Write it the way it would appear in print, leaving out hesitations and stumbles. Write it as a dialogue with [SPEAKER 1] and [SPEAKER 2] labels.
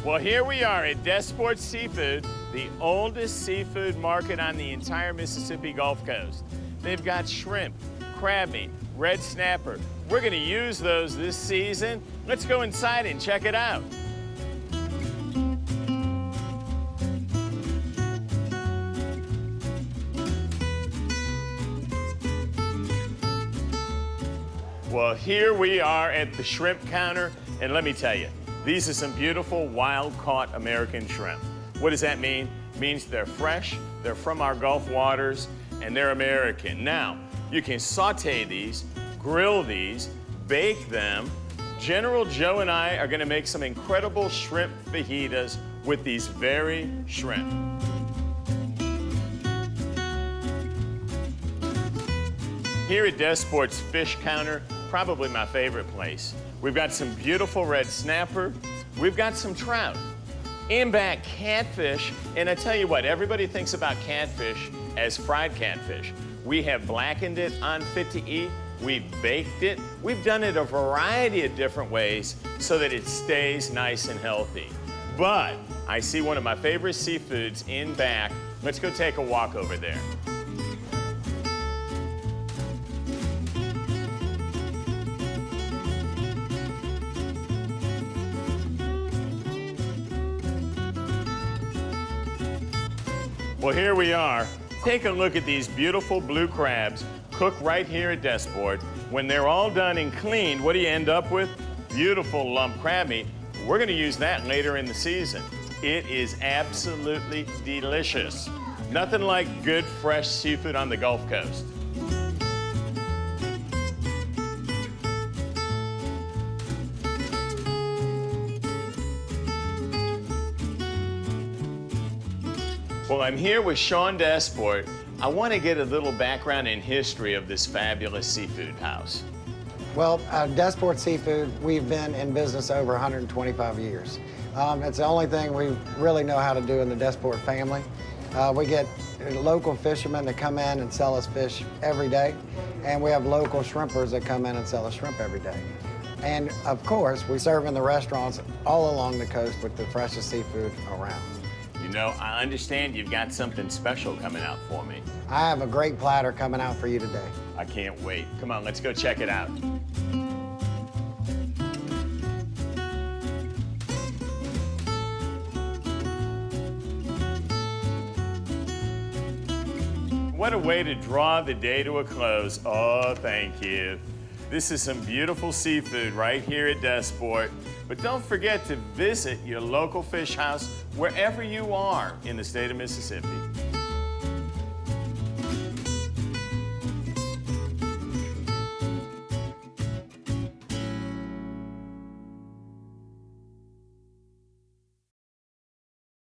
[SPEAKER 1] Well, here we are at Desporte Seafood, the oldest seafood market on the entire Mississippi Gulf Coast. They've got shrimp, crab meat, red snapper. We're gonna use those this season. Let's go inside and check it out. Well, here we are at the shrimp counter, and let me tell you, these are some beautiful wild-caught American shrimp. What does that mean? It means they're fresh, they're from our Gulf waters, and they're American. Now, you can saute these, grill these, bake them. General Joe and I are gonna make some incredible shrimp fajitas with these very shrimp. Here at Desporte's Fish Counter, probably my favorite place. We've got some beautiful red snapper. We've got some trout. In back, catfish. And I tell you what, everybody thinks about catfish as fried catfish. We have blackened it on Fit to Eat. We've baked it. We've done it a variety of different ways so that it stays nice and healthy. But I see one of my favorite seafoods in back. Let's go take a walk over there. Well, here we are. Take a look at these beautiful blue crabs cooked right here at Desporte. When they're all done and cleaned, what do you end up with? Beautiful lump crab meat. We're gonna use that later in the season. It is absolutely delicious. Nothing like good, fresh seafood on the Gulf Coast. Well, I'm here with Sean Desporte. I want to get a little background and history of this fabulous seafood house.
[SPEAKER 2] Well, Desporte Seafood, we've been in business over 125 years. It's the only thing we really know how to do in the Desporte family. We get local fishermen that come in and sell us fish every day, and we have local shrimpers that come in and sell us shrimp every day. And of course, we serve in the restaurants all along the coast with the freshest seafood around.
[SPEAKER 1] You know, I understand you've got something special coming out for me.
[SPEAKER 2] I have a great platter coming out for you today.
[SPEAKER 1] I can't wait. Come on, let's go check it out. What a way to draw the day to a close. Oh, thank you. This is some beautiful seafood right here at Desporte. But don't forget to visit your local fish house wherever you are in the state of Mississippi.